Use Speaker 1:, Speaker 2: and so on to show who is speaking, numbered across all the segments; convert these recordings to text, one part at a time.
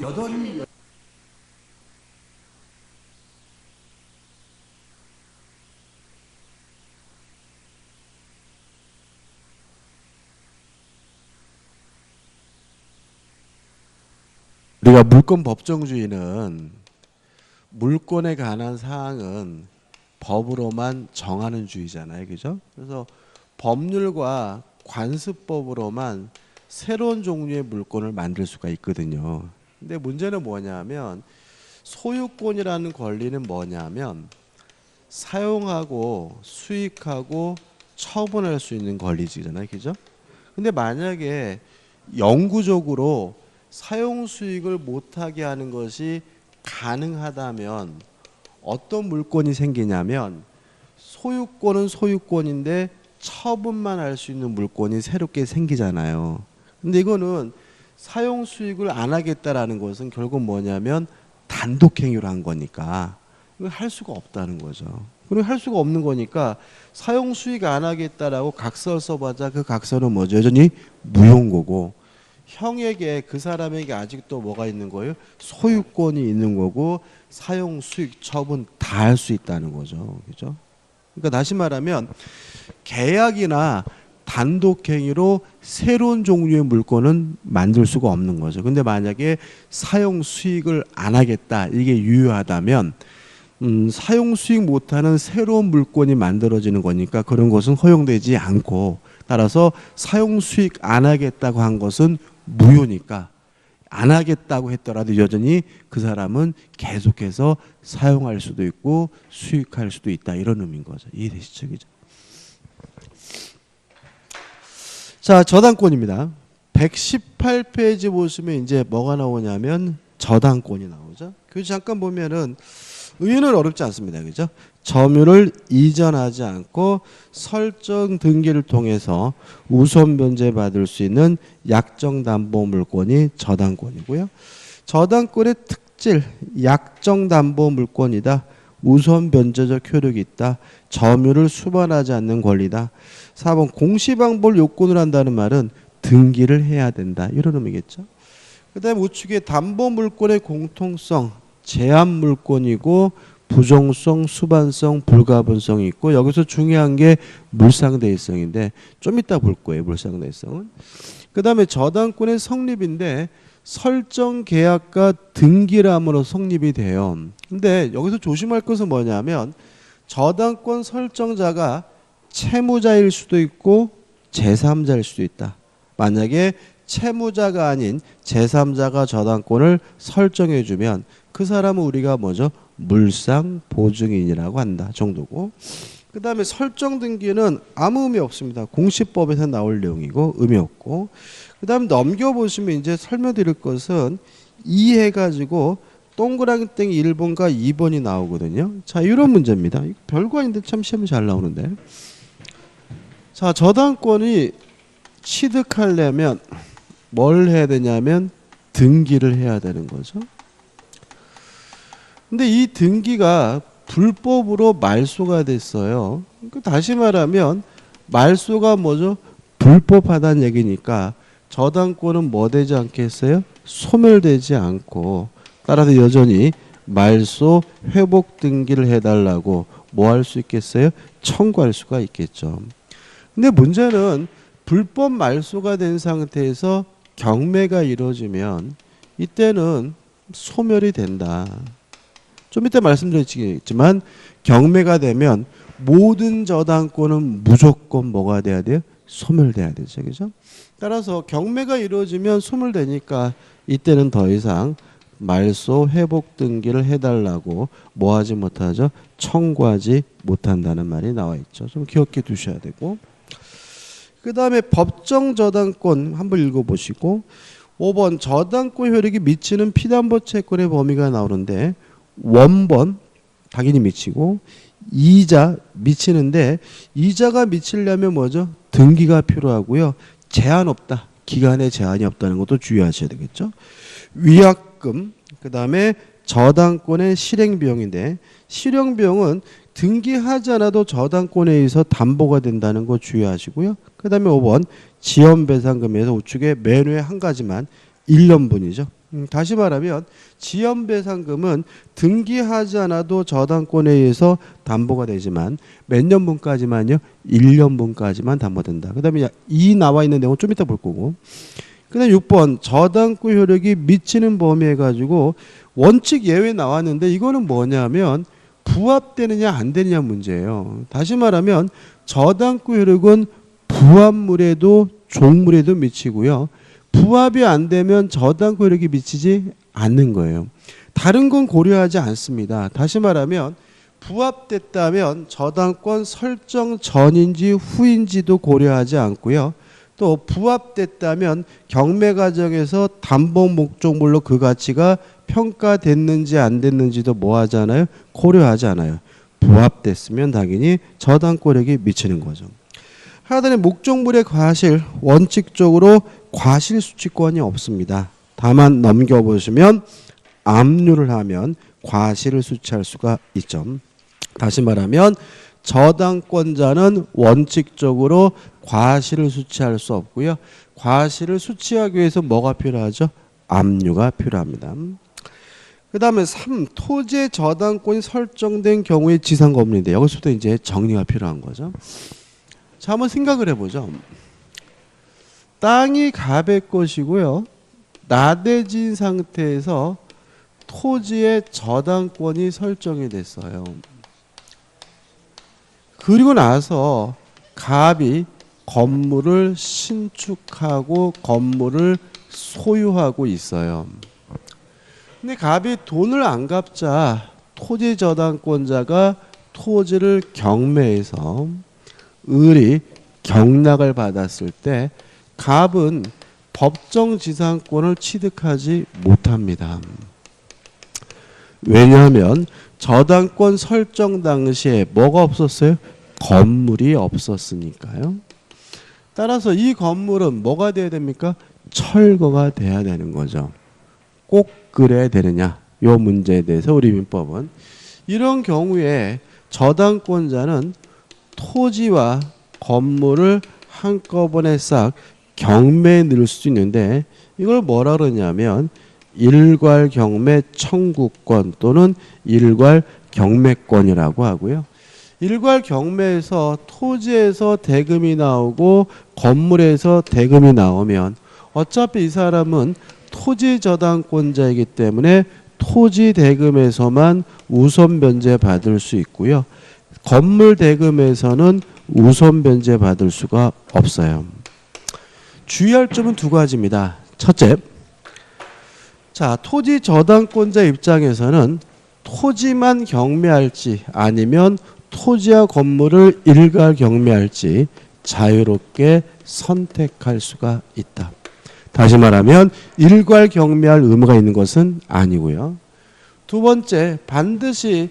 Speaker 1: 여전히 우리가 물권 법정주의는 물권에 관한 사항은 법으로만 정하는 주의잖아요. 그죠? 그래서 법률과 관습법으로만 새로운 종류의 물권을 만들 수가 있거든요. 근데 문제는 뭐냐면 소유권이라는 권리는 뭐냐면 사용하고 수익하고 처분할 수 있는 권리잖아요. 그죠? 근데 만약에 영구적으로 사용 수익을 못하게 하는 것이 가능하다면 어떤 물권이 생기냐면 소유권은 소유권인데 처분만 할 수 있는 물권이 새롭게 생기잖아요. 근데 이거는 사용 수익을 안 하겠다라는 것은 결국 뭐냐면 단독행위를 한 거니까 이걸 할 수가 없다는 거죠. 그리고 할 수가 없는 거니까 사용 수익 안 하겠다라고 각서를 써봤자 그 각서는 뭐죠? 여전히 무효고고 형에게 그 사람에게 아직도 뭐가 있는 거예요? 소유권이 있는 거고 사용 수익 처분 다 할 수 있다는 거죠. 그죠? 그러니까 다시 말하면 계약이나 단독행위로 새로운 종류의 물건은 만들 수가 없는 거죠. 근데 만약에 사용 수익을 안 하겠다 이게 유효하다면 사용 수익 못하는 새로운 물건이 만들어지는 거니까 그런 것은 허용되지 않고 따라서 사용 수익 안 하겠다고 한 것은 무효니까 안 하겠다고 했더라도 여전히 그 사람은 계속해서 사용할 수도 있고 수익할 수도 있다 이런 의미인 거죠. 이해되시죠? 그죠? 자, 저당권입니다. 118페이지 보시면 이제 뭐가 나오냐면 저당권이 나오죠. 그 잠깐 보면은 의의는 어렵지 않습니다. 그죠? 점유를 이전하지 않고 설정 등기를 통해서 우선 변제받을 수 있는 약정 담보 물권이 저당권이고요. 저당권의 특질, 약정 담보 물권이다. 우선 변제적 효력이 있다. 점유를 수반하지 않는 권리다. 4번 공시방법을 요건을 한다는 말은 등기를 해야 된다. 이런 의미겠죠. 그 다음에 우측에 담보 물권의 공통성, 제한 물권이고 부정성, 수반성, 불가분성이 있고 여기서 중요한 게 물상대의성인데 좀 이따 볼 거예요. 물상대의성은. 그 다음에 저당권의 성립인데 설정 계약과 등기람으로 성립이 돼요. 근데 여기서 조심할 것은 뭐냐면 저당권 설정자가 채무자일 수도 있고 제3자일 수도 있다. 만약에 채무자가 아닌 제3자가 저당권을 설정해 주면 그 사람은 우리가 뭐죠? 물상 보증인이라고 한다 정도고. 그 다음에 설정 등기는 아무 의미 없습니다. 공시법에서 나올 내용이고 의미 없고. 그 다음 넘겨보시면 이제 설명드릴 것은 이 해가지고 동그라미 땡 1번과 2번이 나오거든요. 자, 이런 문제입니다. 별거 아닌데 참 시험이 잘 나오는데. 자, 저당권이 취득하려면 뭘 해야 되냐면 등기를 해야 되는 거죠. 근데 이 등기가 불법으로 말소가 됐어요. 다시 말하면 말소가 뭐죠? 불법하다는 얘기니까 저당권은 뭐 되지 않겠어요? 소멸되지 않고 따라서 여전히 말소 회복 등기를 해달라고 뭐 할 수 있겠어요? 청구할 수가 있겠죠. 근데 문제는 불법 말소가 된 상태에서 경매가 이루어지면 이때는 소멸이 된다. 좀 이따 말씀드리겠지만 경매가 되면 모든 저당권은 무조건 뭐가 돼야 돼요? 소멸돼야 되죠. 그죠? 따라서 경매가 이루어지면 소멸되니까 이때는 더 이상 말소 회복 등기를 해달라고 뭐 하지 못하죠? 청구하지 못한다는 말이 나와 있죠. 좀 기억해 두셔야 되고. 그 다음에 법정 저당권 한번 읽어보시고 5번 저당권 효력이 미치는 피담보 채권의 범위가 나오는데 원본 당연히 미치고 이자 미치는데 이자가 미치려면 뭐죠? 등기가 필요하고요. 제한 없다. 기간에 제한이 없다는 것도 주의하셔야 되겠죠. 위약금 그 다음에 저당권의 실행비용인데 실행비용은 등기하지 않아도 저당권에 의해서 담보가 된다는 거 주의하시고요. 그 다음에 5번 지연배상금에서 우측에 맨 위에 한 가지만 1년분이죠. 다시 말하면 지연배상금은 등기하지 않아도 저당권에 의해서 담보가 되지만 몇 년분까지만요? 1년분까지만 담보된다. 그 다음에 이 나와 있는 내용은 좀 이따 볼 거고. 그 다음에 6번 저당권 효력이 미치는 범위 해가지고 원칙 예외 나왔는데 이거는 뭐냐면 부합되느냐 안 되느냐 문제예요. 다시 말하면 저당권 효력은 부합물에도 종물에도 미치고요. 부합이 안 되면 저당권 효력이 미치지 않는 거예요. 다른 건 고려하지 않습니다. 다시 말하면 부합됐다면 저당권 설정 전인지 후인지도 고려하지 않고요. 또 부합됐다면 경매 과정에서 담보 목적물로 그 가치가 평가됐는지 안 됐는지도 뭐 하잖아요? 고려하지 않아요. 부합됐으면 당연히 저당권력이 미치는 거죠. 하단의 목적물의 과실, 원칙적으로 과실 수취권이 없습니다. 다만 넘겨보시면 압류를 하면 과실을 수취할 수가 있죠. 다시 말하면 저당권자는 원칙적으로 과실을 수취할 수 없고요. 과실을 수취하기 위해서 뭐가 필요하죠? 압류가 필요합니다. 그 다음에 3. 토지의 저당권이 설정된 경우의 지상건물인데 여기서부터 이제 정리가 필요한 거죠. 자, 한번 생각을 해보죠. 땅이 갑의 것이고요. 나대진 상태에서 토지의 저당권이 설정이 됐어요. 그리고 나서 갑이 건물을 신축하고 건물을 소유하고 있어요. 근데 갑이 돈을 안 갚자 토지 저당권자가 토지를 경매해서 을이 경락을 받았을 때 갑은 법정 지상권을 취득하지 못합니다. 왜냐하면 저당권 설정 당시에 뭐가 없었어요? 건물이 없었으니까요. 따라서 이 건물은 뭐가 돼야 됩니까? 철거가 돼야 되는 거죠. 꼭 그래야 되느냐? 이 문제에 대해서 우리 민법은 이런 경우에 저당권자는 토지와 건물을 한꺼번에 싹 경매에 넣을 수 있는데 이걸 뭐라 그러냐면 일괄 경매 청구권 또는 일괄 경매권이라고 하고요. 일괄 경매에서 토지에서 대금이 나오고 건물에서 대금이 나오면 어차피 이 사람은 토지 저당권자이기 때문에 토지 대금에서만 우선 변제 받을 수 있고요. 건물 대금에서는 우선 변제 받을 수가 없어요. 주의할 점은 두 가지입니다. 첫째, 자, 토지 저당권자 입장에서는 토지만 경매할지 아니면 토지와 건물을 일괄 경매할지 자유롭게 선택할 수가 있다. 다시 말하면 일괄 경매할 의무가 있는 것은 아니고요. 두 번째, 반드시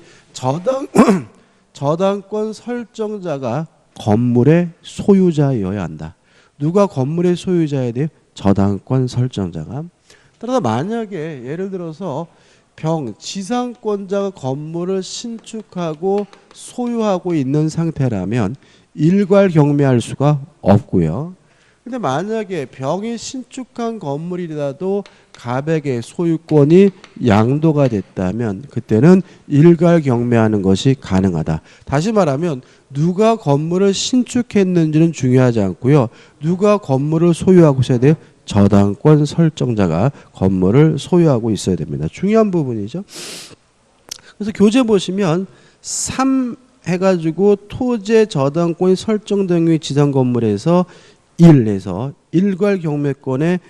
Speaker 1: 저당권 설정자가 건물의 소유자여야 한다. 누가 건물의 소유자여야 돼요? 저당권 설정자가. 따라서 만약에 예를 들어서 지상권자가 건물을 신축하고 소유하고 있는 상태라면 일괄 경매할 수가 없고요. 근데 만약에 병이 신축한 건물이라도 갑에게 소유권이 양도가 됐다면 그때는 일괄 경매하는 것이 가능하다. 다시 말하면 누가 건물을 신축했는지는 중요하지 않고요. 누가 건물을 소유하고 있어야 돼요? 저당권 설정자가 건물을 소유하고 있어야 됩니다. 중요한 부분이죠. 그래서 교재 보시면 3 해가지고 토지의 저당권이 설정된 경우의 지상 건물에서 1에서 일괄 경매권에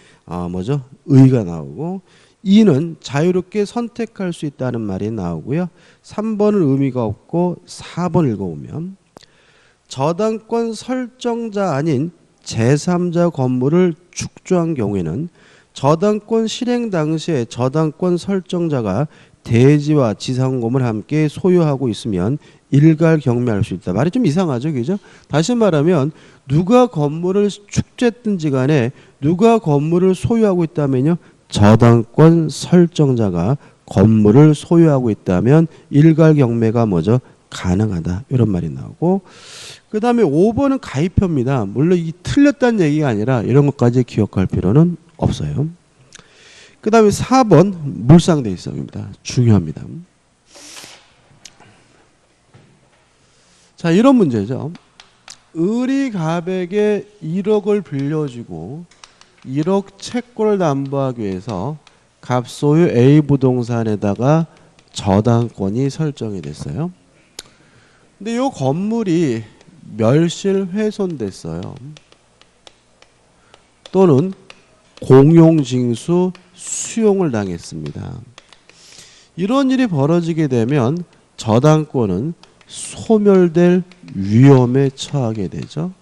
Speaker 1: 의의가 나오고 2는 자유롭게 선택할 수 있다는 말이 나오고요. 3번은 의미가 없고 4번 읽어보면 저당권 설정자 아닌 제3자 건물을 축조한 경우에는 저당권 실행 당시에 저당권 설정자가 대지와 지상 건물을 함께 소유하고 있으면 일괄 경매할 수 있다. 말이 좀 이상하죠, 그죠? 다시 말하면 누가 건물을 축조했든지 간에 누가 건물을 소유하고 있다면요, 저당권 설정자가 건물을 소유하고 있다면 일괄 경매가 가능하다. 이런 말이 나오고, 그 다음에 5번은 가입표입니다. 물론 이 틀렸다는 얘기가 아니라 이런 것까지 기억할 필요는 없어요. 그 다음에 4번 물상대위성입니다. 중요합니다. 자, 이런 문제죠. 을이 갑에게 1억을 빌려주고 1억 채권을 담보하기 위해서 갑 소유 A 부동산에다가 저당권이 설정이 됐어요. 근데 이 건물이 멸실훼손됐어요. 또는 공용징수 수용을 당했습니다. 이런 일이 벌어지게 되면 저당권은 소멸될 위험에 처하게 되죠.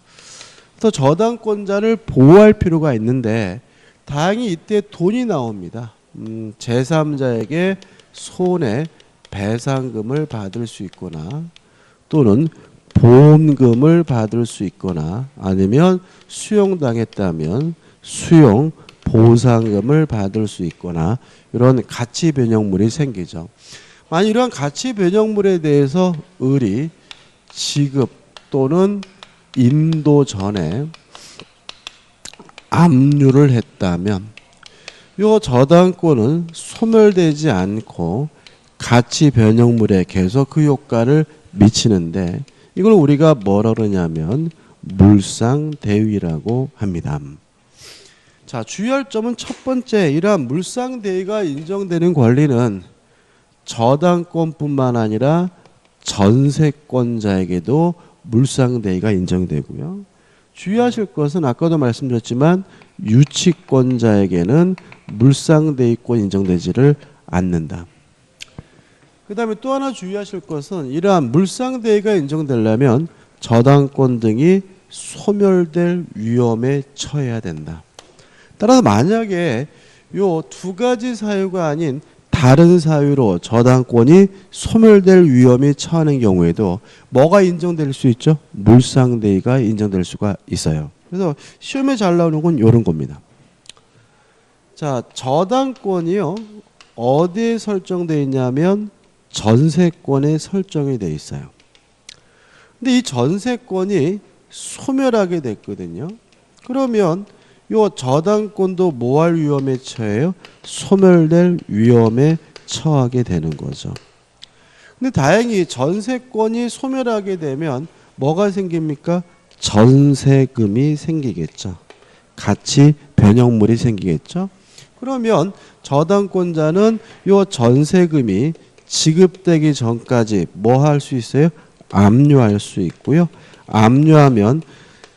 Speaker 1: 그래서 저당권자를 보호할 필요가 있는데 다행히 이때 돈이 나옵니다. 제3자에게 손해 배상금을 받을 수 있거나 또는 보험금을 받을 수 있거나 아니면 수용당했다면 수용 보상금을 받을 수 있거나 이런 가치 변형물이 생기죠. 만약 이러한 가치 변형물에 대해서 을이 지급 또는 인도 전에 압류를 했다면 이 저당권은 소멸되지 않고 가치 변형물에 계속 그 효과를 미치는데 이걸 우리가 뭐라 그러냐면 물상대위라고 합니다. 자, 주의할 점은 첫 번째, 이러한 물상대위가 인정되는 권리는 저당권뿐만 아니라 전세권자에게도 물상대위가 인정되고요. 주의하실 것은 아까도 말씀드렸지만 유치권자에게는 물상대위권 인정되지를 않는다. 그 다음에 또 하나 주의하실 것은 이러한 물상대위가 인정되려면 저당권 등이 소멸될 위험에 처해야 된다. 따라서 만약에 요 두 가지 사유가 아닌 다른 사유로 저당권이 소멸될 위험에 처하는 경우에도 뭐가 인정될 수 있죠? 물상대위가 인정될 수가 있어요. 그래서 시험에 잘 나오는 건 이런 겁니다. 자, 저당권이요. 어디에 설정되어 있냐면 전세권에 설정이 되어 있어요. 근데 이 전세권이 소멸하게 됐거든요. 그러면 요 저당권도 뭐 할 위험에 처해요? 소멸될 위험에 처하게 되는 거죠. 근데 다행히 전세권이 소멸하게 되면 뭐가 생깁니까? 전세금이 생기겠죠. 가치 변형물이 생기겠죠. 그러면 저당권자는 요 전세금이 지급되기 전까지 뭐 할 수 있어요? 압류할 수 있고요. 압류하면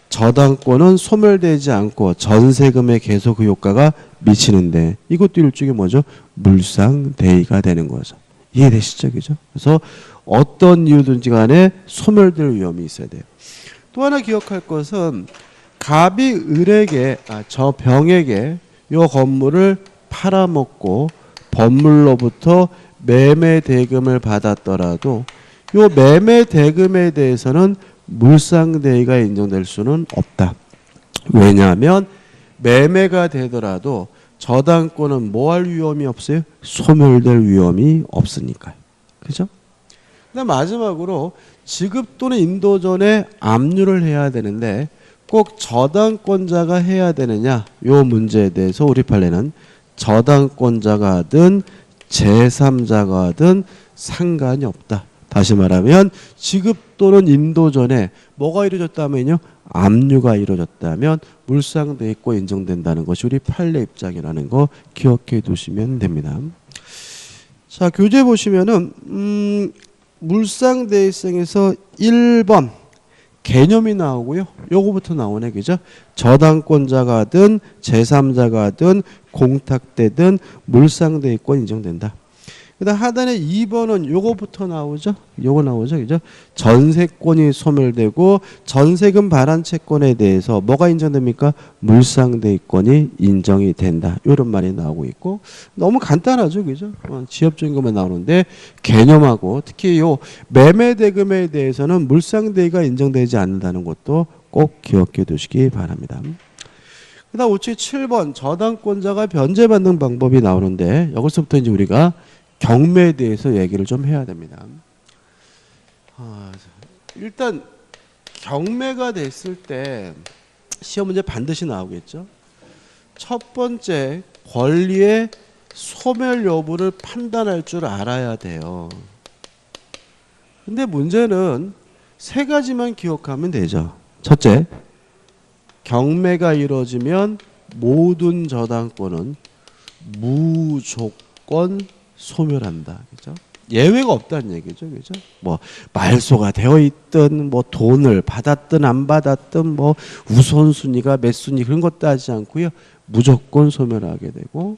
Speaker 1: 저당권은 소멸되지 않고 전세금에 계속 그 효과가 미치는데 이것도 일종의 뭐죠? 물상대위가 되는 거죠. 이해되시죠? 그죠? 그래서 어떤 이유든지 간에 소멸될 위험이 있어야 돼요. 또 하나 기억할 것은 갑이 을에게 저 병에게 이 건물을 팔아먹고 법물로부터 매매 대금을 받았더라도 이 매매 대금에 대해서는 물상대위가 인정될 수는 없다. 왜냐하면 매매가 되더라도 저당권은 뭐 할 위험이 없어요? 소멸될 위험이 없으니까요. 그죠? 그다음 마지막으로 지급 또는 인도 전에 압류를 해야 되는데 꼭 저당권자가 해야 되느냐? 요 문제에 대해서 우리 판례는 저당권자가 하든 제3자가 하든 상관이 없다. 다시 말하면 지급 또는 인도 전에 뭐가 이루어졌다면요? 압류가 이루어졌다면 물상대위권 인정된다는 것이 우리 판례 입장이라는 거 기억해 두시면 됩니다. 자, 교재 보시면은 물상대위성에서 1번 개념이 나오고요. 요거부터 나오네, 그죠? 저당권자가 하든 제3자가 하든 공탁되든 물상대위권 인정된다. 그다음 하단에 2번은 요거부터 나오죠. 요거 나오죠. 그죠? 전세권이 소멸되고 전세금 발한 채권에 대해서 뭐가 인정됩니까? 물상대위권이 인정이 된다. 이런 말이 나오고 있고 너무 간단하죠. 그죠? 지엽적인 것만 나오는데 개념하고 특히 요 매매대금에 대해서는 물상대위가 인정되지 않는다는 것도 꼭 기억해 두시기 바랍니다. 그다음 우측 7번 저당권자가 변제받는 방법이 나오는데 여기서부터 이제 우리가 경매에 대해서 얘기를 좀 해야 됩니다. 일단 경매가 됐을 때 시험 문제 반드시 나오겠죠. 첫 번째 권리의 소멸 여부를 판단할 줄 알아야 돼요. 근데 문제는 세 가지만 기억하면 되죠. 첫째, 경매가 이루어지면 모든 저당권은 무조건 소멸한다. 그죠? 예외가 없다는 얘기죠. 그죠? 뭐 말소가 되어 있든 뭐 돈을 받았든 안 받았든 뭐 우선순위가 몇 순위 그런 것 따지지 않고요. 무조건 소멸하게 되고,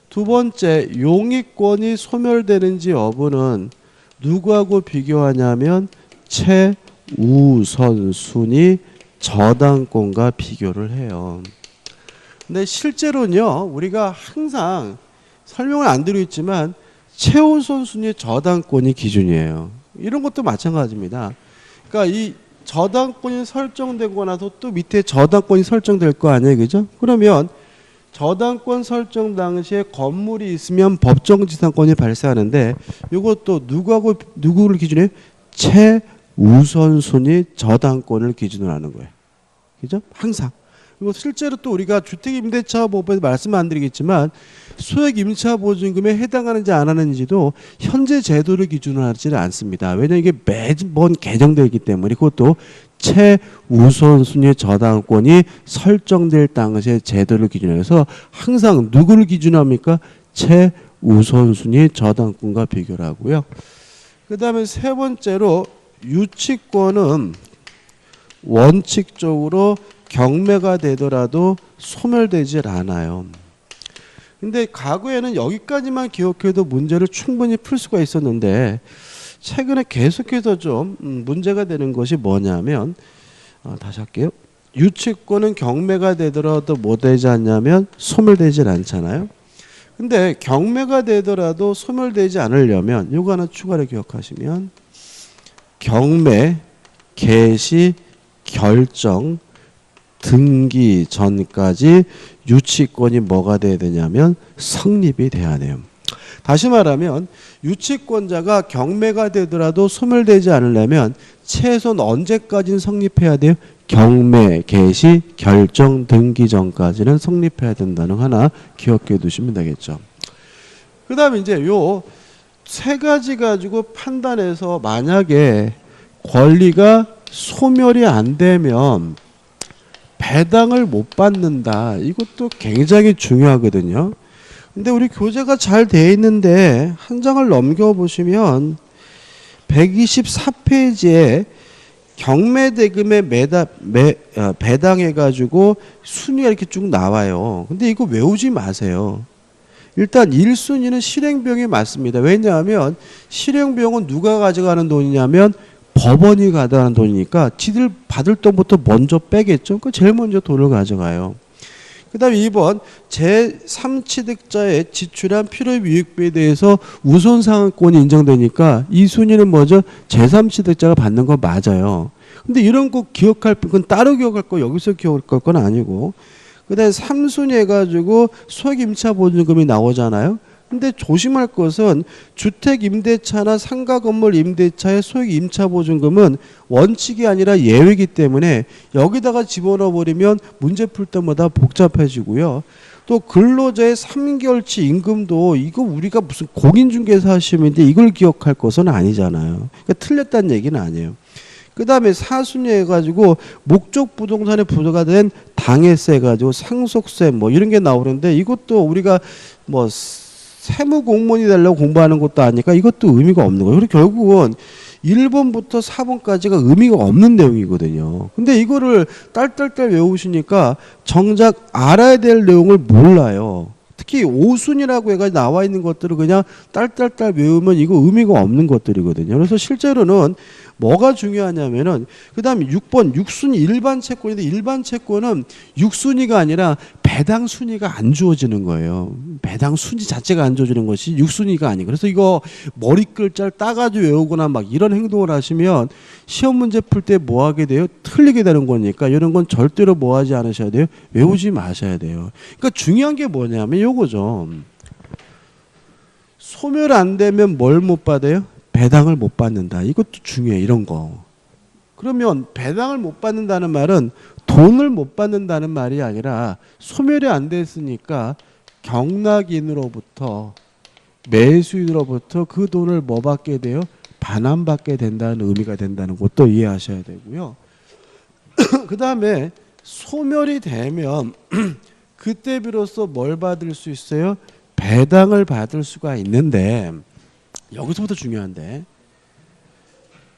Speaker 1: 두 번째, 용의권이 소멸되는지 여부는 누구하고 비교하냐면 최우선순위 저당권과 비교를 해요. 근데 실제로는요, 우리가 항상 설명을 안 드리고 있지만 최우선순위 저당권이 기준이에요. 이런 것도 마찬가지입니다. 그러니까 이 저당권이 설정되고 나서 또 밑에 저당권이 설정될 거 아니에요, 그죠? 그러면 저당권 설정 당시에 건물이 있으면 법정지상권이 발생하는데, 이것도 누구를 기준으로 해요? 최우선순위 저당권을 기준으로 하는 거예요. 그죠? 항상. 그리고 실제로 또 우리가 주택임대차법에서 말씀 안 드리겠지만 소액임차보증금에 해당하는지 안 하는지도 현재 제도를 기준으로 하지는 않습니다. 왜냐하면 이게 매번 개정되어 있기 때문에. 그것도 최우선순위 저당권이 설정될 당시의 제도를 기준으로 해서 항상 누구를 기준으로 합니까? 최우선순위 저당권과 비교를 하고요. 그 다음에 세 번째로, 유치권은 원칙적으로 경매가 되더라도 소멸되질 않아요. 근데 과거에는 여기까지만 기억해도 문제를 충분히 풀 수가 있었는데, 최근에 계속해서 좀 문제가 되는 것이 뭐냐면, 다시 할게요. 유치권은 경매가 되더라도 뭐 되지 않냐면 소멸되질 않잖아요. 근데 경매가 되더라도 소멸되지 않으려면 요거 하나 추가로 기억하시면, 경매, 개시, 결정, 등기 전까지 유치권이 뭐가 돼야 되냐면 성립이 돼야 돼요. 다시 말하면 유치권자가 경매가 되더라도 소멸되지 않으려면 최소한 언제까지는 성립해야 돼요? 경매, 개시, 결정, 등기 전까지는 성립해야 된다는 거 하나 기억해 두시면 되겠죠. 그 다음에 이제 요 세 가지 가지고 판단해서 만약에 권리가 소멸이 안 되면 배당을 못 받는다. 이것도 굉장히 중요하거든요. 근데 우리 교재가 잘 돼 있는데 한 장을 넘겨보시면 124페이지에 경매대금에 배당해가지고 순위가 이렇게 쭉 나와요. 근데 이거 외우지 마세요. 일단 1순위는 실행비용이 맞습니다. 왜냐하면 실행비용은 누가 가져가는 돈이냐면 법원이 가져가는 돈이니까 지들 받을 돈부터 먼저 빼겠죠. 그 제일 먼저 돈을 가져가요. 그 다음에 2번, 제3취득자의 지출한 필요이익비에 대해서 우선상한권이 인정되니까 이 순위는 뭐죠? 제3취득자가 받는 거 맞아요. 근데 이런 거 기억할 건 따로 기억할 거, 여기서 기억할 건 아니고. 그 다음에 3순위 해가지고 소액임차보증금이 나오잖아요. 근데 조심할 것은 주택임대차나 상가건물 임대차의 소액임차보증금은 원칙이 아니라 예외이기 때문에 여기다가 집어넣어 버리면 문제 풀 때마다 복잡해지고요. 또 근로자의 3개월치 임금도 이거 우리가 무슨 공인중개사 시험인데 이걸 기억할 것은 아니잖아요. 그러니까 틀렸다는 얘기는 아니에요. 그 다음에 4순위 해가지고 목적 부동산에 부과가 된 당해세 해가지고 상속세 뭐 이런 게 나오는데 이것도 우리가 뭐 세무 공무원이 되려고 공부하는 것도 아니니까 이것도 의미가 없는 거예요. 그리고 결국은 1번부터 4번까지가 의미가 없는 내용이거든요. 근데 이거를 딸딸딸 외우시니까 정작 알아야 될 내용을 몰라요. 특히 5순위라고 해가지고 나와 있는 것들을 그냥 딸딸딸 외우면 이거 의미가 없는 것들이거든요. 그래서 실제로는 뭐가 중요하냐면은 그 다음에 6번 6순위 일반 채권인데 일반 채권은 6순위가 아니라 배당 순위가 안 주어지는 거예요. 배당 순위 자체가 안 주어지는 것이 6순위가 아니고. 그래서 이거 머리 글자를 따가지고 외우거나 막 이런 행동을 하시면 시험 문제 풀 때 뭐 하게 돼요? 틀리게 되는 거니까 이런 건 절대로 뭐 하지 않으셔야 돼요? 외우지 마셔야 돼요. 그러니까 중요한 게 뭐냐면 요거죠. 소멸 안 되면 뭘 못 받아요? 배당을 못 받는다. 이것도 중요해. 이런 거. 그러면 배당을 못 받는다는 말은 돈을 못 받는다는 말이 아니라 소멸이 안 됐으니까 경락인으로부터 매수인으로부터 그 돈을 뭐 받게 돼요? 반환받게 된다는 의미가 된다는 것도 이해하셔야 되고요. 그 다음에 소멸이 되면 그때 비로소 뭘 받을 수 있어요? 배당을 받을 수가 있는데 여기서부터 중요한데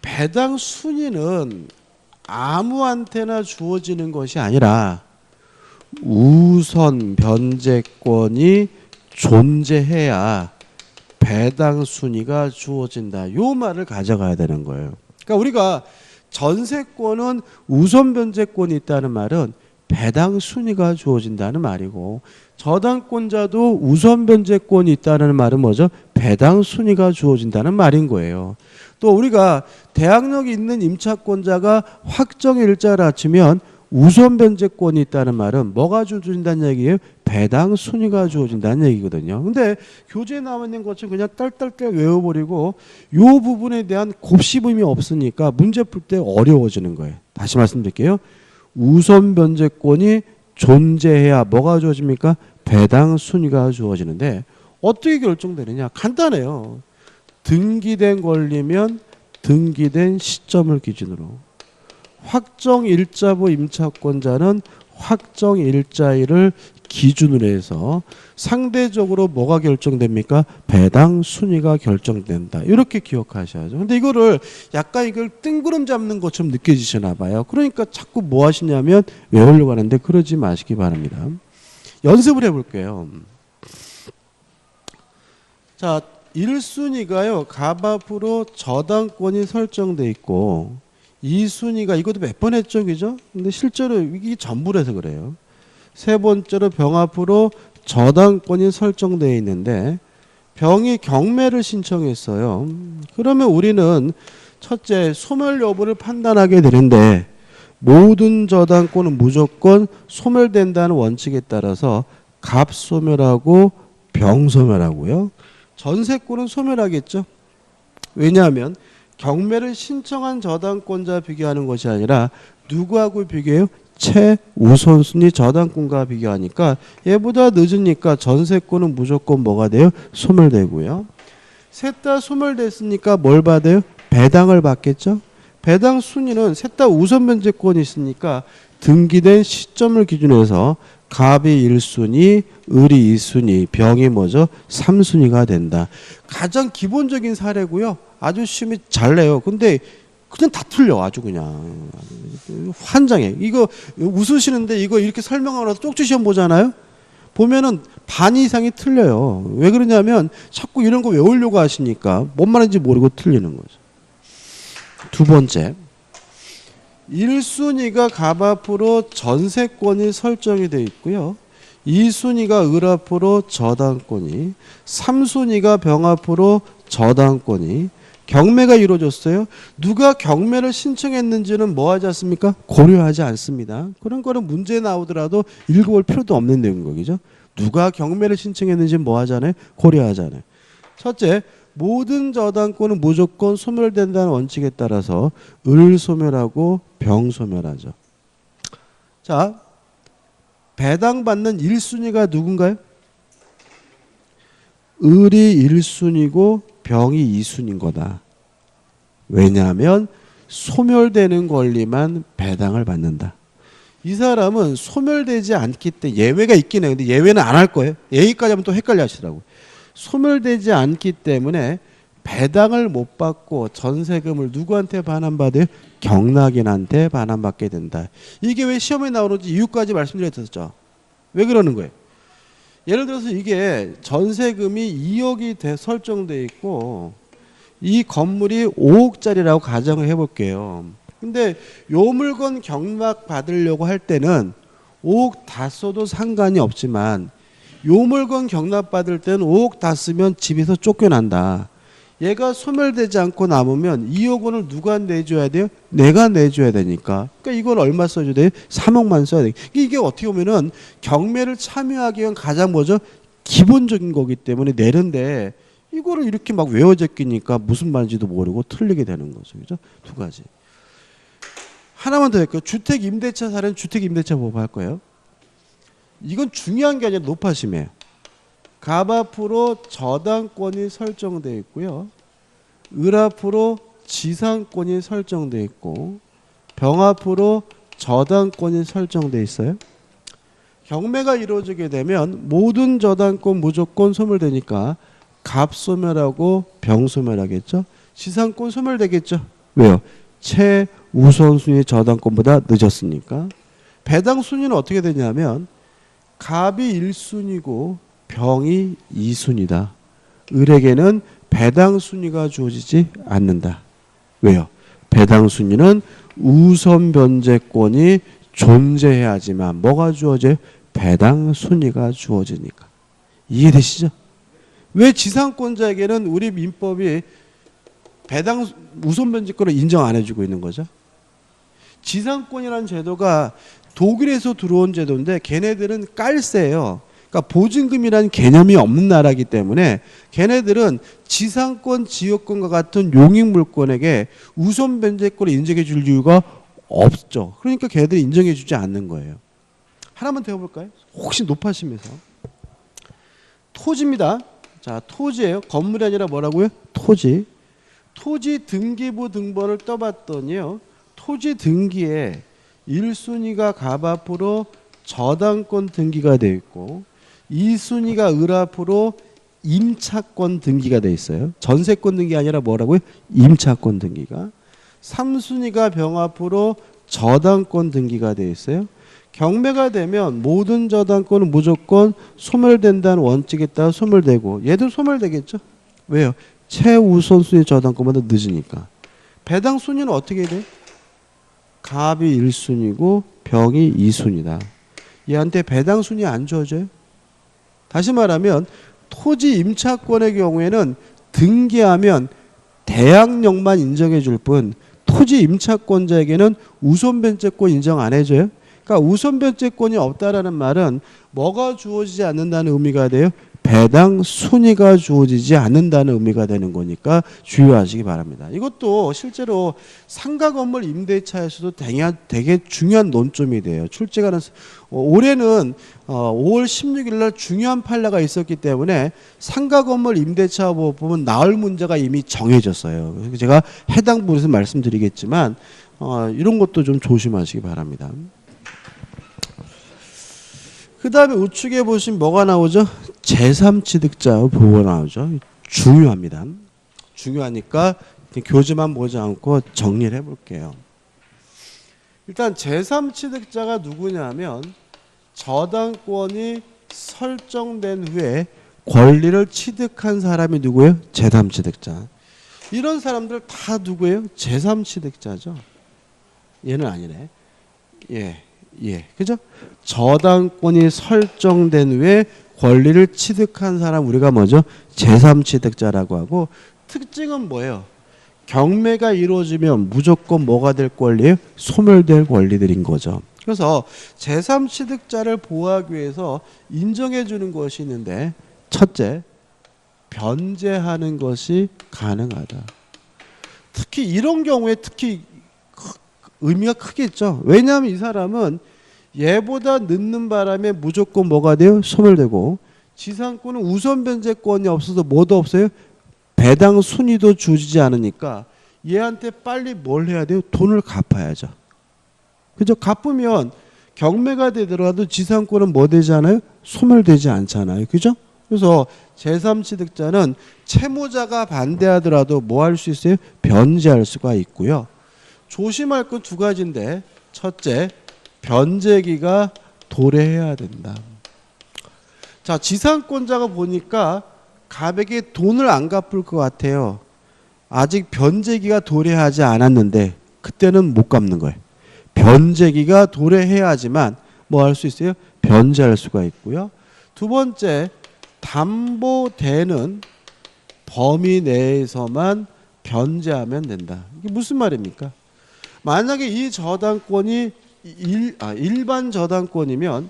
Speaker 1: 배당 순위는 아무한테나 주어지는 것이 아니라 우선 변제권이 존재해야 배당 순위가 주어진다. 요 말을 가져가야 되는 거예요. 그러니까 우리가 전세권은 우선 변제권이 있다는 말은 배당 순위가 주어진다는 말이고 저당권자도 우선 변제권이 있다는 말은 뭐죠? 배당 순위가 주어진다는 말인 거예요. 또 우리가 대항력이 있는 임차권자가 확정일자를 갖추면 우선 변제권이 있다는 말은 뭐가 주어진다는 얘기예요? 배당 순위가 주어진다는 얘기거든요. 근데 교재에 나와 있는 것처럼 그냥 딸딸딸 외워버리고 이 부분에 대한 곱씹음이 없으니까 문제 풀 때 어려워지는 거예요. 다시 말씀드릴게요. 우선 변제권이 존재해야 뭐가 주어집니까? 배당 순위가 주어지는데 어떻게 결정되느냐? 간단해요. 등기된 권리면 등기된 시점을 기준으로 확정일자부 임차권자는 확정일자일을 기준으로 해서 상대적으로 뭐가 결정됩니까? 배당 순위가 결정된다. 이렇게 기억하셔야죠. 근데 이거를 약간 이걸 뜬구름 잡는 것처럼 느껴지시나 봐요. 그러니까 자꾸 뭐 하시냐면 외우려고 하는데 그러지 마시기 바랍니다. 연습을 해볼게요. 자, 1순위가요. 갑 앞으로 저당권이 설정돼 있고 2순위가 이것도 몇 번 했죠, 그죠? 근데 실제로 이게 전부라서 그래요. 세 번째로 병 앞으로 저당권이 설정되어 있는데 병이 경매를 신청했어요. 그러면 우리는 첫째 소멸 여부를 판단하게 되는데 모든 저당권은 무조건 소멸된다는 원칙에 따라서 갑 소멸하고 병 소멸하고요. 전세권은 소멸하겠죠. 왜냐하면 경매를 신청한 저당권자 비교하는 것이 아니라 누구하고 비교해요? 최우선순위 저당권과 비교하니까 얘보다 늦으니까 전세권은 무조건 뭐가 돼요? 소멸되고요. 셋 다 소멸됐으니까 뭘 받아요? 배당을 받겠죠. 배당 순위는 셋 다 우선 변제권이 있으니까 등기된 시점을 기준으로 해서 갑이 1순위, 을이 2순위, 병이 뭐죠? 3순위가 된다. 가장 기본적인 사례고요. 아주 시험이 잘 내요. 근데 그냥 다 틀려. 아주 그냥 환장해. 이거 웃으시는데 이거 이렇게 설명하고 나서 쪽지 시험 보잖아요. 보면은 반 이상이 틀려요. 왜 그러냐면 자꾸 이런 거 외우려고 하시니까 뭔 말인지 모르고 틀리는 거죠. 두 번째, 1순위가 갑 앞으로 전세권이 설정이 되어 있고요. 2순위가 을 앞으로 저당권이, 3순위가 병 앞으로 저당권이, 경매가 이루어졌어요. 누가 경매를 신청했는지는 뭐 하지 않습니까? 고려하지 않습니다. 그런 거는 문제 나오더라도 읽어볼 필요도 없는 내용인 거죠. 누가 경매를 신청했는지는 뭐 하잖아요? 고려하잖아요. 첫째, 모든 저당권은 무조건 소멸된다는 원칙에 따라서 을 소멸하고 병 소멸하죠. 자, 배당받는 1순위가 누군가요? 을이 1순위고 병이 2순위인 거다. 왜냐하면 소멸되는 권리만 배당을 받는다. 이 사람은 소멸되지 않기 때문에 예외가 있긴 해요. 근데 예외는 안 할 거예요. 여기까지 하면 또 헷갈려 하시더라고요. 소멸되지 않기 때문에 배당을 못 받고 전세금을 누구한테 반환받아요? 경락인한테 반환받게 된다. 이게 왜 시험에 나오는지 이유까지 말씀드렸었죠. 왜 그러는 거예요? 예를 들어서 이게 전세금이 2억이 설정돼 있고 이 건물이 5억짜리라고 가정을 해볼게요. 근데 요 물건 경락 받으려고 할 때는 5억 다 써도 상관이 없지만 요 물건 경락 받을 때는 5억 다 쓰면 집에서 쫓겨난다. 얘가 소멸되지 않고 남으면 2억 원을 누가 내줘야 돼요? 내가 내줘야 되니까. 그러니까 이건 얼마 써줘야 돼요? 3억만 써야 돼요. 이게 어떻게 보면은 경매를 참여하기 위한 가장 뭐죠? 기본적인 거기 때문에 내는데 이거를 이렇게 막 외워제끼니까 무슨 말인지도 모르고 틀리게 되는 거죠. 그죠? 두 가지. 하나만 더 할게요. 주택 임대차 사례는 주택 임대차 보호할 거예요. 이건 중요한 게 아니라 높아심이에요. 갑 앞으로 저당권이 설정되어 있고요. 을 앞으로 지상권이 설정되어 있고 병 앞으로 저당권이 설정되어 있어요. 경매가 이루어지게 되면 모든 저당권 무조건 소멸되니까 갑 소멸하고 병 소멸하겠죠. 지상권 소멸되겠죠. 왜요? 최우선순위 저당권보다 늦었으니까. 배당 순위는 어떻게 되냐면 갑이 1순위고 병이 2순위다. 을에게는 배당 순위가 주어지지 않는다. 왜요? 배당 순위는 우선 변제권이 존재해야지만 뭐가 주어져요? 배당 순위가 주어지니까. 이해되시죠? 왜 지상권자에게는 우리 민법이 배당 우선 변제권을 인정 안 해주고 있는 거죠? 지상권이라는 제도가 독일에서 들어온 제도인데 걔네들은 깔세예요. 그러니까 보증금이라는 개념이 없는 나라이기 때문에 걔네들은 지상권, 지역권과 같은 용익물권에게 우선 변제권을 인정해 줄 이유가 없죠. 그러니까 걔네들이 인정해 주지 않는 거예요. 하나만 더 해볼까요? 혹시 높아심에서. 토지입니다. 자, 토지예요. 건물이 아니라 뭐라고요? 토지. 토지 등기부 등본을 떠봤더니요. 토지 등기에 1순위가 갑 앞으로 저당권 등기가 되어 있고 2순위가 을 앞으로 임차권 등기가 되어 있어요. 전세권 등기 아니라 뭐라고요? 임차권 등기가. 3순위가 병 앞으로 저당권 등기가 되어 있어요. 경매가 되면 모든 저당권은 무조건 소멸된다는 원칙에 따라 소멸되고 얘도 소멸되겠죠. 왜요? 최우선순위 저당권보다 늦으니까. 배당 순위는 어떻게 돼? 갑이 1순위고 병이 2순위다. 얘한테 배당 순위 안 주어져요? 다시 말하면 토지 임차권의 경우에는 등기하면 대항력만 인정해 줄 뿐 토지 임차권자에게는 우선 변제권 인정 안 해줘요? 그러니까 우선 변제권이 없다라는 말은 뭐가 주어지지 않는다는 의미가 돼요? 배당 순위가 주어지지 않는다는 의미가 되는 거니까 주의하시기 바랍니다. 이것도 실제로 상가 건물 임대차에서도 되게 중요한 논점이 돼요. 출제가 올해는 5월 16일 날 중요한 판례가 있었기 때문에 상가 건물 임대차 보면 나올 문제가 이미 정해졌어요. 그래서 제가 해당 부분에서 말씀드리겠지만 이런 것도 좀 조심하시기 바랍니다. 그 다음에 우측에 보시면 뭐가 나오죠? 제3취득자 보호가 나오죠. 중요합니다. 중요하니까 교재만 보지 않고 정리를 해볼게요. 일단 제3취득자가 누구냐면 저당권이 설정된 후에 권리를 취득한 사람이 누구예요? 제3취득자. 이런 사람들 다 누구예요? 제3취득자죠. 얘는 아니네. 예, 그죠? 저당권이 설정된 후에 권리를 취득한 사람 우리가 뭐죠? 제3취득자라고 하고 특징은 뭐예요? 경매가 이루어지면 무조건 뭐가 될 권리예요? 소멸될 권리들인 거죠. 그래서 제3취득자를 보호하기 위해서 인정해 주는 것이 있는데 첫째, 변제하는 것이 가능하다. 특히 이런 경우에 특히 의미가 크겠죠. 왜냐하면 이 사람은 얘보다 늦는 바람에 무조건 뭐가 돼요? 소멸되고 지상권은 우선 변제권이 없어서 뭐도 없어요? 배당 순위도 주지 않으니까 얘한테 빨리 뭘 해야 돼요? 돈을 갚아야죠. 그죠? 갚으면 경매가 되더라도 지상권은 뭐 되지 않아요? 소멸되지 않잖아요. 그죠? 그래서 제3취득자는 채무자가 반대하더라도 뭐 할 수 있어요? 변제할 수가 있고요. 조심할 건 두 가지인데 첫째, 변제기가 도래해야 된다. 자, 지상권자가 보니까 갑에게 돈을 안 갚을 것 같아요. 아직 변제기가 도래하지 않았는데 그때는 못 갚는 거예요. 변제기가 도래해야지만 뭐 할 수 있어요? 변제할 수가 있고요. 두 번째, 담보되는 범위 내에서만 변제하면 된다. 이게 무슨 말입니까? 만약에 이 저당권이 일반 저당권이면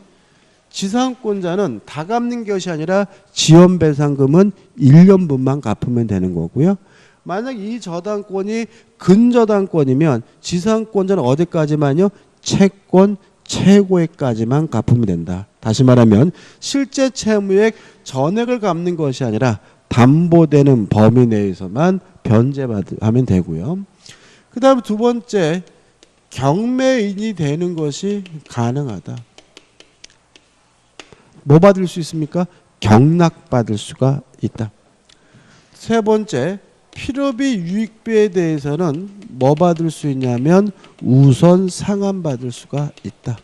Speaker 1: 지상권자는 다 갚는 것이 아니라 지연배상금은 1년분만 갚으면 되는 거고요. 만약 이 저당권이 근저당권이면 지상권자는 어디까지만요? 채권 최고액까지만 갚으면 된다. 다시 말하면 실제 채무액 전액을 갚는 것이 아니라 담보되는 범위 내에서만 변제하면 되고요. 그 다음에 두 번째, 경매인이 되는 것이 가능하다. 뭐 받을 수 있습니까? 경락받을 수가 있다. 세 번째, 필요비 유익비에 대해서는 뭐 받을 수 있냐면 우선 상환받을 수가 있다.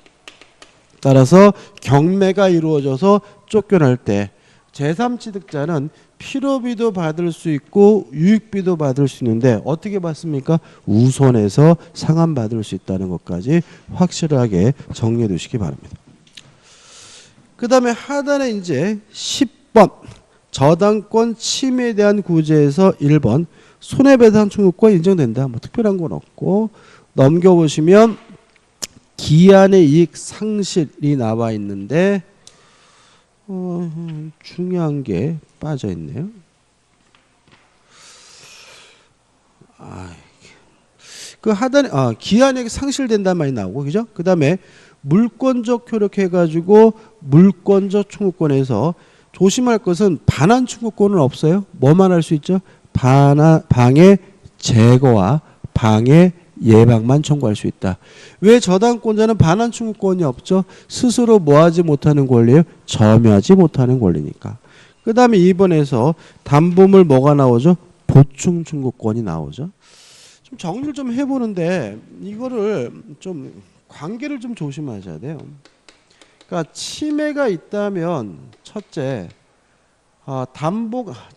Speaker 1: 따라서 경매가 이루어져서 쫓겨날 때 제3취득자는 필요비도 받을 수 있고 유익비도 받을 수 있는데 어떻게 받습니까? 우선해서 상환받을 수 있다는 것까지 확실하게 정리해 두시기 바랍니다. 그 다음에 하단에 이제 10번 저당권 침해에 대한 구제에서 1번 손해배상 청구권 인정된다. 뭐 특별한 건 없고 넘겨보시면 기한의 이익 상실이 나와 있는데 중요한 게 빠져 있네요. 그 하단에 기한액이 상실된다는 말이 나오고 그죠? 그 다음에 물권적 효력해가지고 물권적 청구권에서 조심할 것은 반환 청구권은 없어요. 뭐만 할 수 있죠? 방해 제거와 방해 예방만 청구할 수 있다. 왜 저당권자는 반환 청구권이 없죠? 스스로 뭐하지 못하는 권리예요? 점유하지 못하는 권리니까. 그 다음에 2번에서 담보물 뭐가 나오죠? 보충 청구권이 나오죠. 좀 정리를 좀 해보는데 이거를 좀 관계를 좀 조심하셔야 돼요. 그러니까 침해가 있다면 첫째,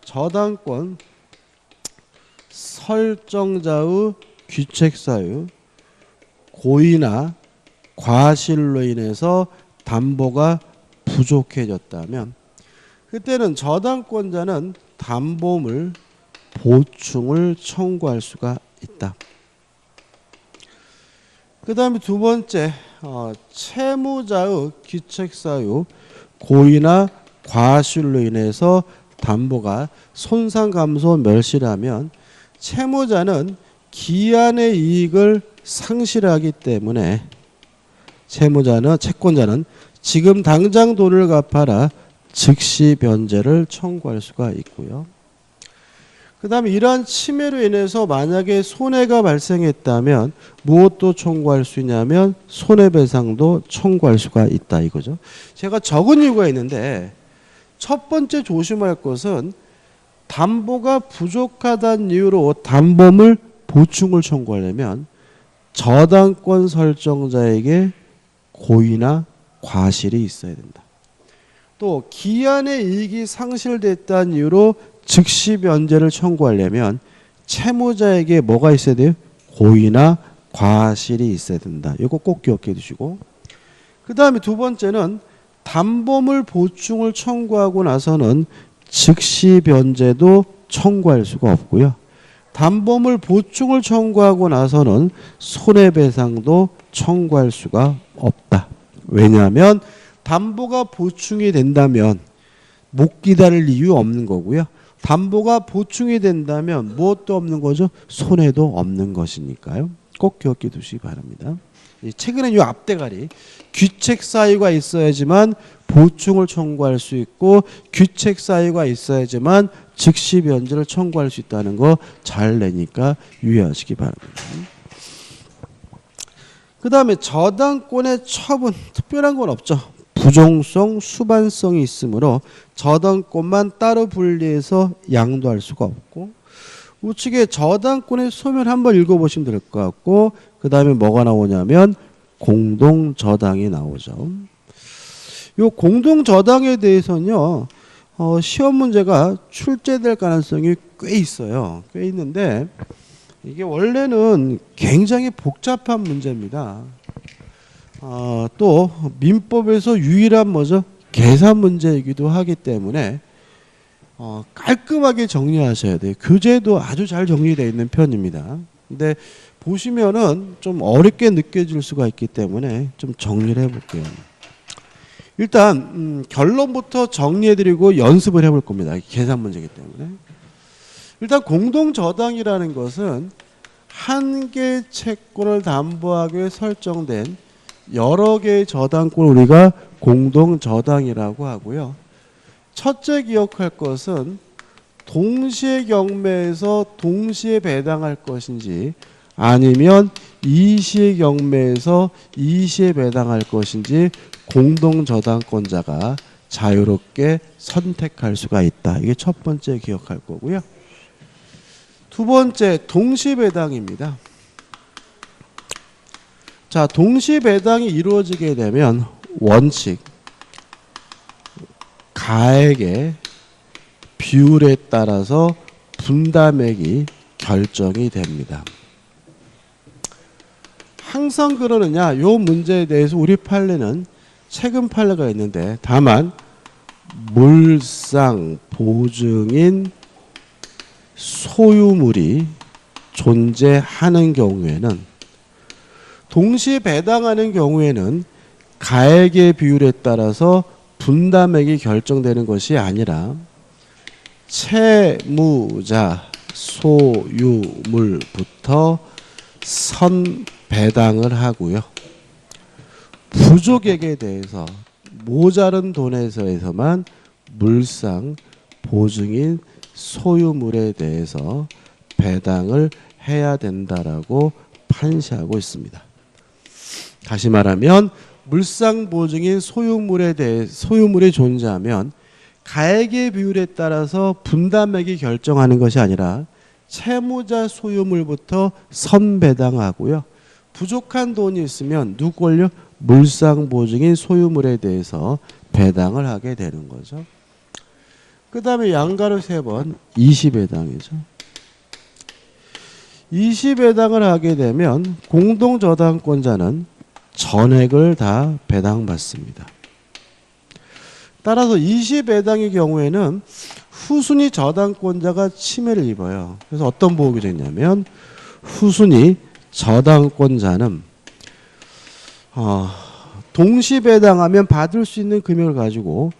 Speaker 1: 저당권 설정자의 귀책 사유, 고의나 과실로 인해서 담보가 부족해졌다면 그때는 저당권자는 담보물 보충을 청구할 수가 있다. 그 다음에 두 번째, 채무자의 귀책 사유, 고의나 과실로 인해서 담보가 손상 감소 멸실하면 채무자는 기한의 이익을 상실하기 때문에 채권자는 지금 당장 돈을 갚아라 즉시 변제를 청구할 수가 있고요. 그 다음에 이러한 침해로 인해서 만약에 손해가 발생했다면 무엇도 청구할 수 있냐면 손해배상도 청구할 수가 있다 이거죠. 제가 적은 이유가 있는데 첫 번째 조심할 것은 담보가 부족하다는 이유로 담보물 보충을 청구하려면 저당권 설정자에게 고의나 과실이 있어야 된다. 또 기한의 이익이 상실됐다는 이유로 즉시 변제를 청구하려면 채무자에게 뭐가 있어야 돼요? 고의나 과실이 있어야 된다. 이거 꼭 기억해 두시고 그 다음에 두 번째는 담보물 보충을 청구하고 나서는 즉시 변제도 청구할 수가 없고요. 담보물 보충을 청구하고 나서는 손해배상도 청구할 수가 없다. 왜냐하면 담보가 보충이 된다면 못 기다릴 이유 없는 거고요. 담보가 보충이 된다면 무엇도 없는 거죠? 손해도 없는 것이니까요. 꼭 기억해 두시기 바랍니다. 최근에 이 앞대가리 귀책 사유가 있어야지만 보충을 청구할 수 있고 귀책 사유가 있어야지만 즉시 변제를 청구할 수 있다는 거 잘 내니까 유의하시기 바랍니다. 그 다음에 저당권의 처분 특별한 건 없죠. 부종성, 수반성이 있으므로 저당권만 따로 분리해서 양도할 수가 없고 우측에 저당권의 소멸 한번 읽어보시면 될 것 같고 그 다음에 뭐가 나오냐면 공동저당이 나오죠. 이 공동저당에 대해서는요. 시험 문제가 출제될 가능성이 꽤 있어요. 꽤 있는데 이게 원래는 굉장히 복잡한 문제입니다. 또 민법에서 유일한 뭐죠? 계산 문제이기도 하기 때문에 깔끔하게 정리하셔야 돼요. 교재도 아주 잘 정리되어 있는 편입니다. 근데 보시면은 좀 어렵게 느껴질 수가 있기 때문에 좀 정리를 해볼게요. 일단 결론부터 정리해드리고 연습을 해볼 겁니다. 계산 문제이기 때문에. 일단 공동저당이라는 것은 한 개 채권을 담보하기 위해 설정된 여러 개의 저당권을 우리가 공동 저당이라고 하고요. 첫째 기억할 것은 동시에 경매에서 동시에 배당할 것인지 아니면 이시의 경매에서 이시에 배당할 것인지 공동 저당권자가 자유롭게 선택할 수가 있다. 이게 첫 번째 기억할 거고요. 두 번째, 동시 배당입니다. 자, 동시 배당이 이루어지게 되면 원칙, 가액의 비율에 따라서 분담액이 결정이 됩니다. 항상 그러느냐? 이 문제에 대해서 우리 판례는 최근 판례가 있는데 다만 물상 보증인 소유물이 존재하는 경우에는 동시에 배당하는 경우에는 가액의 비율에 따라서 분담액이 결정되는 것이 아니라 채무자 소유물부터 선 배당을 하고요. 부족액에 대해서 모자른 돈에서만 물상 보증인 소유물에 대해서 배당을 해야 된다라고 판시하고 있습니다. 다시 말하면 물상 보증인 소유물이 존재하면 가액의 비율에 따라서 분담액이 결정하는 것이 아니라 채무자 소유물부터 선배당하고요. 부족한 돈이 있으면 누굴요? 물상 보증인 소유물에 대해서 배당을 하게 되는 거죠. 그 다음에 양가로 3번 이시배당이죠. 이시배당을 하게 되면 공동저당권자는 전액을 다 배당받습니다. 따라서 이시배당의 경우에는 후순위 저당권자가 침해를 입어요. 그래서 어떤 보호가 있냐면 후순위 저당권자는 동시배당하면 받을 수 있는 금액을 가지고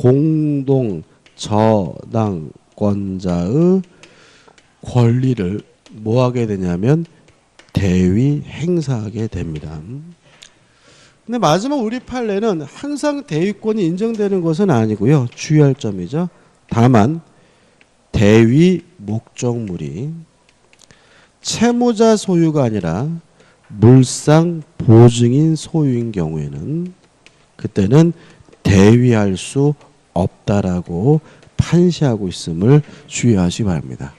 Speaker 1: 공동저당권자의 권리를 뭐 하게 되냐면 대위 행사하게 됩니다. 근데 마지막 우리 판례는 항상 대위권이 인정되는 것은 아니고요. 주의할 점이죠. 다만 대위 목적물이 채무자 소유가 아니라 물상 보증인 소유인 경우에는 그때는 대위할 수 없다라고 판시하고 있음을 주의하시기 바랍니다.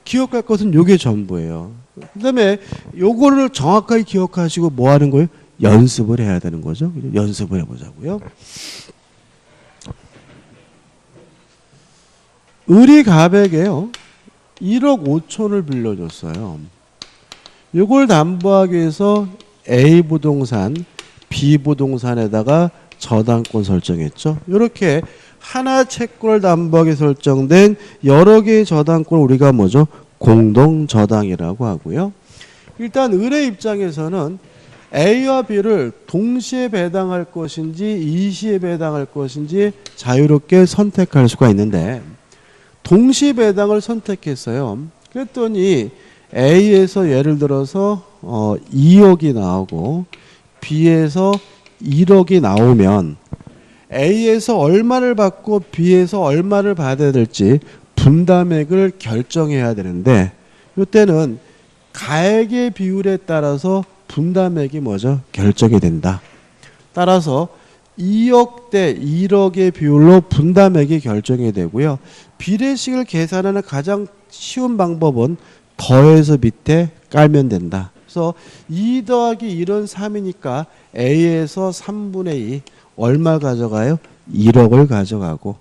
Speaker 1: 기억할 것은 요게 전부예요. 그 다음에 요거를 정확하게 기억하시고 뭐 하는 거예요? 연습을 해야 되는 거죠. 연습을 해보자고요. 의리가백에요 1억 5천을 빌려줬어요. 이걸 담보하기 위해서 A 부동산, B 부동산에다가 저당권 설정했죠. 이렇게 하나 채권을 담보하게 설정된 여러 개의 저당권을 우리가 뭐죠? 공동저당이라고 하고요. 일단 을의 입장에서는 A와 B를 동시에 배당할 것인지 이시에 배당할 것인지 자유롭게 선택할 수가 있는데 동시 배당을 선택했어요. 그랬더니 A에서 예를 들어서 2억이 나오고 B에서 1억이 나오면 A에서 얼마를 받고 B에서 얼마를 받아야 될지 분담액을 결정해야 되는데 이때는 가액의 비율에 따라서 분담액이 뭐죠? 결정이 된다. 따라서 2억 대 1억의 비율로 분담액이 결정이 되고요. 비례식을 계산하는 가장 쉬운 방법은 더해서 밑에 깔면 된다. 그래서 2 더하기 1은 3이니까 A에서 3분의 2 얼마 가져가요? 1억을 가져가고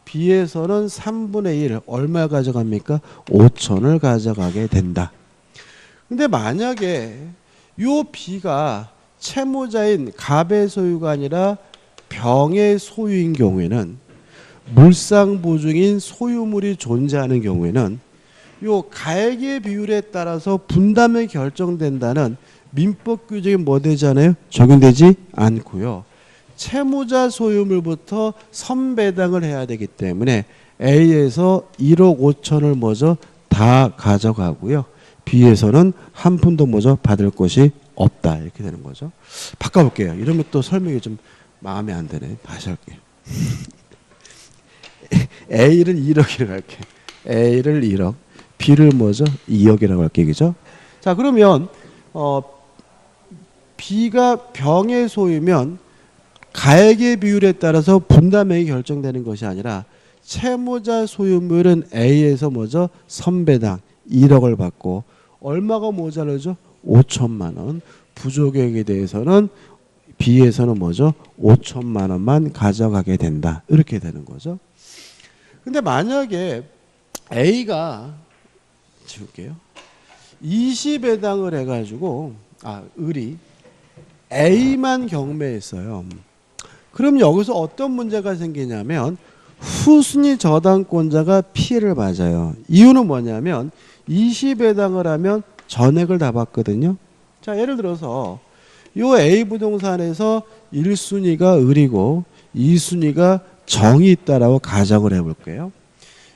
Speaker 1: B에서는 3분의 1 얼마 가져갑니까? 5천을 가져가게 된다. 근데 만약에 요 B가 채무자인 갑의 소유가 아니라 병의 소유인 경우에는 물상보증인 소유물이 존재하는 경우에는 요 가액의 비율에 따라서 분담이 결정된다는 민법 규정이 뭐 되잖아요? 적용되지 않고요. 채무자 소유물부터 선배당을 해야 되기 때문에 A에서 1억 5천을 뭐죠? 다 가져가고요. B에서는 한 푼도 뭐죠? 받을 것이 없다. 이렇게 되는 거죠. 바꿔볼게요. 이러면 또 설명이 좀 마음에 안 드네. 다시 할게요. A를 1억이라고 할게요. A를 1억, B를 뭐죠? 2억이라고 할게요. 그죠? 자, 그러면 B가 병의 소유면 가액의 비율에 따라서 분담액이 결정되는 것이 아니라 채무자 소유물은 A에서 뭐죠? 선배당 1억을 받고 얼마가 모자라죠? 5천만 원. 부족액에 대해서는 B에서는 뭐죠? 5천만 원만 가져가게 된다. 이렇게 되는 거죠. 근데 만약에 A가 지울게요. 20배당을 해가지고 을이 A만 경매했어요. 그럼 여기서 어떤 문제가 생기냐면 후순위 저당권자가 피해를 맞아요. 이유는 뭐냐면 20배당을 하면 전액을 다 받거든요. 자, 예를 들어서 요 A 부동산에서 1순위가 을이고 2순위가 정이 있다라고 가정을 해볼게요.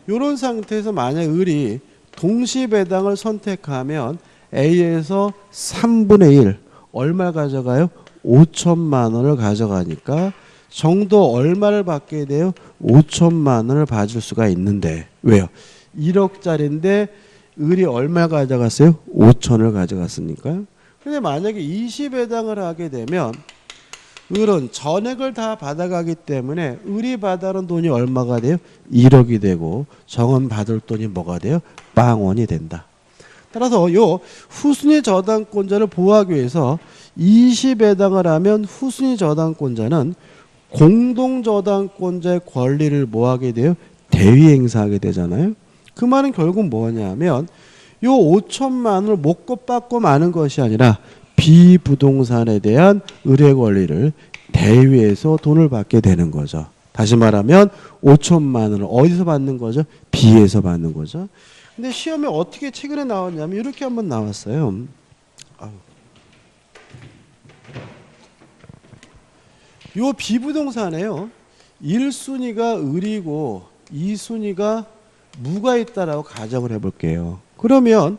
Speaker 1: 이런 상태에서 만약 을이 동시배당을 선택하면 A에서 3분의 1 얼마 가져가요? 5천만 원을 가져가니까 정도 얼마를 받게 돼요? 5천만 원을 받을 수가 있는데 왜요? 1억짜리인데 을이 얼마 가져갔어요? 5천을 가져갔으니까요. 근데 만약에 20배당을 하게 되면 을은 전액을 다 받아가기 때문에 을이 받아는 돈이 얼마가 돼요? 1억이 되고 정은 받을 돈이 뭐가 돼요? 0원이 된다. 따라서 요 후순위 저당권자를 보호하기 위해서 20배당을 하면 후순위 저당권자는 공동저당권자의 권리를 뭐하게 돼요? 대위 행사하게 되잖아요. 그 말은 결국 뭐냐면 요 5천만 원을 먹고 받고 마는 것이 아니라 비부동산에 대한 의뢰 권리를 대위에서 돈을 받게 되는 거죠. 다시 말하면 5천만 원을 어디서 받는 거죠? B에서 받는 거죠. 근데 시험에 어떻게 최근에 나왔냐면 이렇게 한번 나왔어요. 요 비부동산에요. 1순위가 을이고 2순위가 무가 있다라고 가정을 해볼게요. 그러면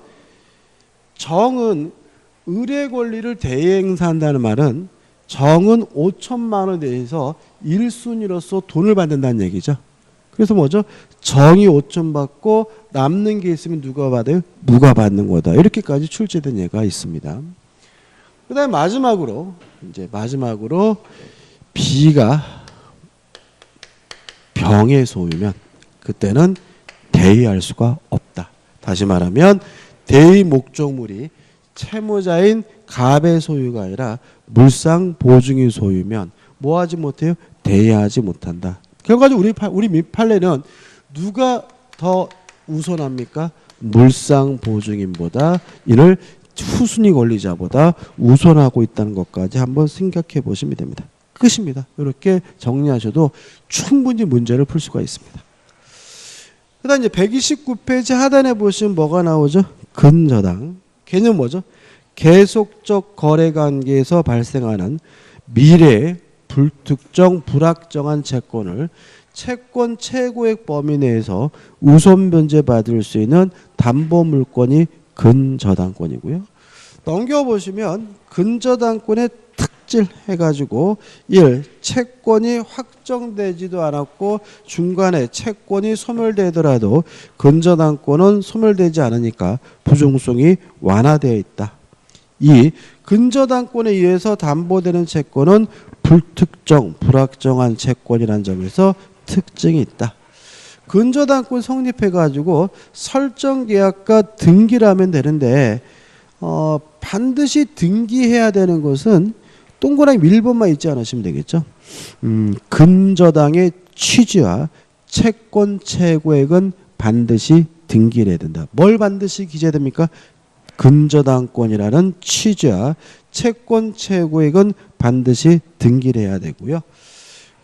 Speaker 1: 정은 을의 권리를 대행사한다는 말은 정은 5천만 원에 대해서 1순위로서 돈을 받는다는 얘기죠. 그래서 뭐죠? 정이 5천 받고 남는 게 있으면 누가 받아요? 무가 받는 거다. 이렇게까지 출제된 예가 있습니다. 그 다음에 마지막으로 B가 병의 소유면 그때는 대위할 수가 없다. 다시 말하면 대위 목적물이 채무자인 갑의 소유가 아니라 물상 보증인 소유면 뭐하지 못해요? 대위하지 못한다. 결과적으로 우리 판례는 누가 더 우선합니까? 물상 보증인보다 이를 후순위 권리자보다 우선하고 있다는 것까지 한번 생각해 보시면 됩니다. 끝입니다. 이렇게 정리하셔도 충분히 문제를 풀 수가 있습니다. 그다음 이제 129페이지 하단에 보시면 뭐가 나오죠? 근저당. 개념 뭐죠? 계속적 거래 관계에서 발생하는 미래 불특정 불확정한 채권을 채권 최고액 범위 내에서 우선 변제받을 수 있는 담보 물건이 근저당권이고요. 넘겨보시면 근저당권의 특질 해가지고 1. 채권이 확정되지도 않았고 중간에 채권이 소멸되더라도 근저당권은 소멸되지 않으니까 부종성이 완화되어 있다. 2. 근저당권에 의해서 담보되는 채권은 불특정, 불확정한 채권이라는 점에서 특징이 있다. 근저당권 성립해가지고 설정계약과 등기를 하면 되는데 반드시 등기해야 되는 것은 동그라미 1번만 있지 않으시면 되겠죠. 근저당의 취지와 채권 최고액은 반드시 등기를 해야 된다. 뭘 반드시 기재됩니까? 근저당권이라는 취지와 채권 최고액은 반드시 등기를 해야 되고요.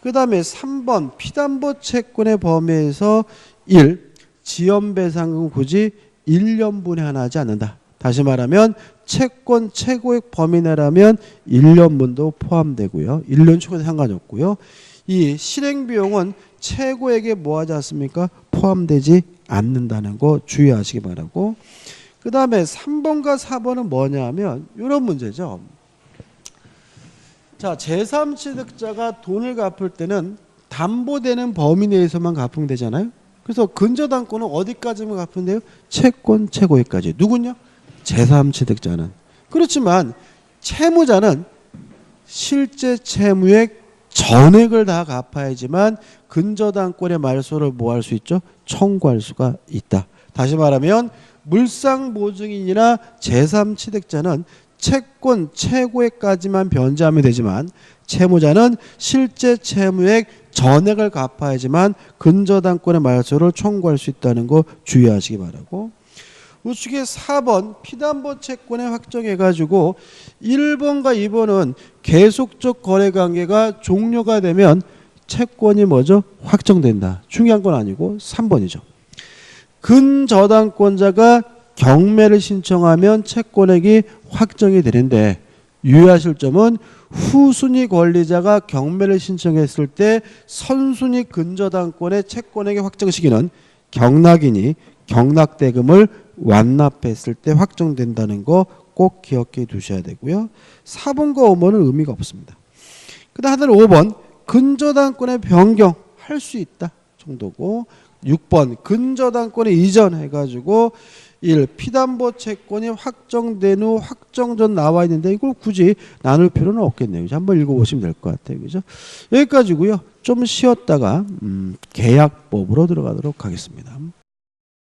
Speaker 1: 그 다음에 3번 피담보 채권의 범위에서 1. 지연배상금 굳이 1년분에 하나 하지 않는다. 다시 말하면 채권 최고액 범위 내라면 1년분도 포함되고요. 1년 초과는 상관이 없고요. 이 실행비용은 최고액에 뭐 하지 않습니까? 포함되지 않는다는 거 주의하시기 바라고. 그 다음에 3번과 4번은 뭐냐 하면 이런 문제죠. 자, 제3취득자가 돈을 갚을 때는 담보되는 범위 내에서만 갚으면 되잖아요. 그래서 근저당권은 어디까지만 갚으면 돼요? 채권 최고액까지. 누군요? 제3취득자는. 그렇지만 채무자는 실제 채무액 전액을 다 갚아야지만 근저당권의 말소를 뭐 할 수 있죠? 청구할 수가 있다. 다시 말하면 물상보증인이나 제3취득자는 채권 최고액까지만 변제하면 되지만 채무자는 실제 채무액 전액을 갚아야지만 근저당권의 말소를 청구할 수 있다는 거 주의하시기 바라고. 우측에 4번 피담보 채권의 확정해가지고 1번과 2번은 계속적 거래관계가 종료가 되면 채권이 뭐죠? 확정된다. 중요한 건 아니고 3번이죠. 근저당권자가 경매를 신청하면 채권액이 확정이 되는데 유의하실 점은 후순위 권리자가 경매를 신청했을 때 선순위 근저당권의 채권액의 확정 시기는 경락이니 경락대금을 완납했을 때 확정된다는 거 꼭 기억해 두셔야 되고요. 4번과 5번은 의미가 없습니다. 그 다음 5번 근저당권의 변경할 수 있다 정도고 6번 근저당권의 이전 해가지고 1. 피담보 채권이 확정된 후 확정 전 나와 있는데 이걸 굳이 나눌 필요는 없겠네요. 한번 읽어보시면 될 것 같아요. 그죠? 여기까지고요. 좀 쉬었다가 계약법으로 들어가도록 하겠습니다.